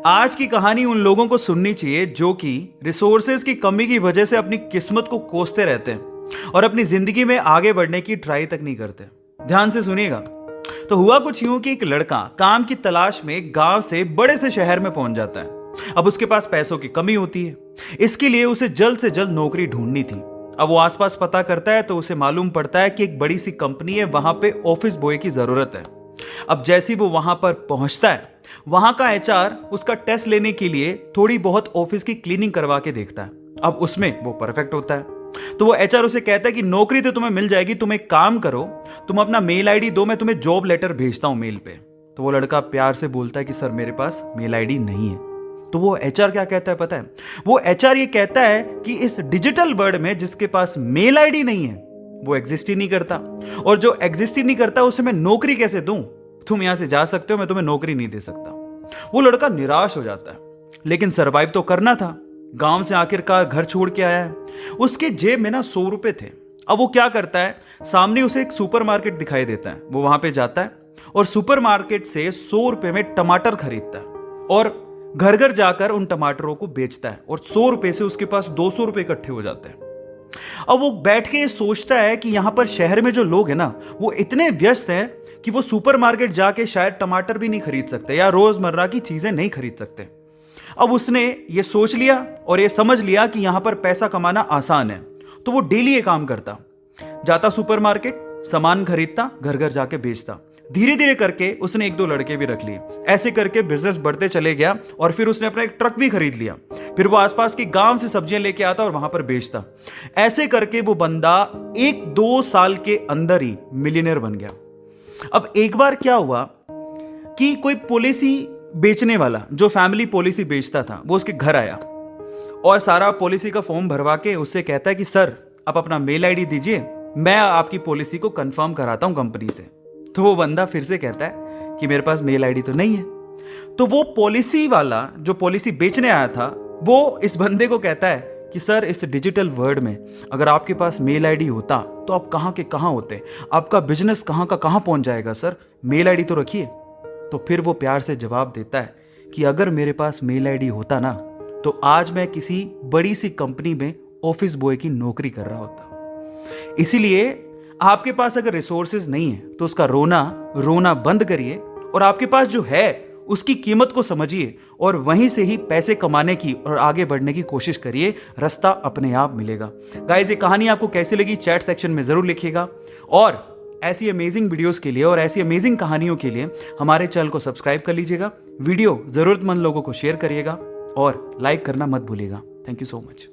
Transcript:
आज की कहानी उन लोगों को सुननी चाहिए जो कि रिसोर्सेज की कमी की वजह से अपनी किस्मत को कोसते रहते हैं और अपनी जिंदगी में आगे बढ़ने की ट्राई तक नहीं करते। ध्यान से सुनिएगा। तो हुआ कुछ यूं कि एक लड़का काम की तलाश में गांव से बड़े से शहर में पहुंच जाता है। अब उसके पास पैसों की कमी होती है, इसके लिए उसे जल्द से जल्द नौकरी ढूंढनी थी। अब वो आसपास पता करता है तो उसे मालूम पड़ता है कि एक बड़ी सी कंपनी है, वहां पे ऑफिस बॉय की जरूरत है। अब जैसे ही वो वहां पर पहुंचता है, वहां का एचआर उसका टेस्ट लेने के लिए थोड़ी बहुत ऑफिस की क्लीनिंग करवा के देखता है। अब उसमें वो परफेक्ट होता है तो वो एचआर उसे कहता है कि नौकरी तो तुम्हें मिल जाएगी, तुम एक काम करो, तुम अपना मेल आईडी दो, मैं तुम्हें जॉब लेटर भेजता हूं मेल पे। तो वो लड़का प्यार से बोलता है कि सर मेरे पास मेल आईडी नहीं है। तो वो एचआर क्या कहता है पता है? वो एचआर ये कहता है कि इस डिजिटल वर्ल्ड में जिसके पास मेल आईडी नहीं है वो एग्जिस्ट ही नहीं करता, और जो एग्जिस्ट ही नहीं करता उसे मैं नौकरी कैसे दूं? तुम यहां से जा सकते हो, मैं तुम्हें नौकरी नहीं दे सकता। वो लड़का निराश हो जाता है, लेकिन सरवाइव तो करना था। गांव से आखिरकार घर छोड़ के आया है। उसके जेब में ना 100 रुपए थे। अब वो क्या करता है, सामने उसे एक सुपरमार्केट दिखाई देता है। वो वहां पे जाता है और सुपरमार्केट से 100 रुपए में टमाटर खरीदता है और घर घर जाकर उन टमाटरों को बेचता है, और 100 रुपए से उसके पास 200 रुपए इकट्ठे हो जाते हैं। अब वो बैठ के सोचता है कि यहां पर शहर में जो लोग हैं ना, वो इतने व्यस्त हैं कि वो सुपरमार्केट जाके शायद टमाटर भी नहीं खरीद सकते या रोजमर्रा की चीजें नहीं खरीद सकते। अब उसने ये सोच लिया और ये समझ लिया कि यहां पर पैसा कमाना आसान है, तो वो डेली ये काम करता, जाता सुपरमार्केट, सामान खरीदता, घर घर जाके बेचता। धीरे धीरे करके उसने 1-2 लड़के भी रख लिए। ऐसे करके बिजनेस बढ़ते चले गया और फिर उसने अपना एक ट्रक भी खरीद लिया। फिर वो आसपास के गांव से सब्जियां लेके आता और वहां पर बेचता। ऐसे करके वो बंदा 1-2 साल के अंदर ही मिलियनेयर बन गया। अब एक बार क्या हुआ कि कोई पॉलिसी बेचने वाला जो फैमिली पॉलिसी बेचता था, वो उसके घर आया और सारा पॉलिसी का फॉर्म भरवा के उससे कहता है कि सर आप अपना मेल आईडी दीजिए, मैं आपकी पॉलिसी को कंफर्म कराता हूं कंपनी से। तो वो बंदा फिर से कहता है कि मेरे पास मेल आईडी तो नहीं है। तो वो पॉलिसी वाला जो पॉलिसी बेचने आया था, वो इस बंदे को कहता है कि सर इस डिजिटल वर्ल्ड में अगर आपके पास मेल आईडी होता तो आप कहां के कहां होते, आपका बिजनेस कहां का कहां पहुंच जाएगा, सर मेल आईडी तो रखिए। तो फिर वो प्यार से जवाब देता है कि अगर मेरे पास मेल आईडी होता ना, तो आज मैं किसी बड़ी सी कंपनी में ऑफिस बॉय की नौकरी कर रहा होता। इसीलिए आपके पास अगर रिसोर्सेज नहीं है तो उसका रोना बंद करिए और आपके पास जो है उसकी कीमत को समझिए और वहीं से ही पैसे कमाने की और आगे बढ़ने की कोशिश करिए। रास्ता अपने आप मिलेगा। गाइस, ये कहानी आपको कैसी लगी चैट सेक्शन में जरूर लिखिएगा, और ऐसी अमेजिंग वीडियोस के लिए और ऐसी अमेजिंग कहानियों के लिए हमारे चैनल को सब्सक्राइब कर लीजिएगा। वीडियो जरूरतमंद लोगों को शेयर करिएगा और लाइक करना मत भूलिएगा। Thank you so much.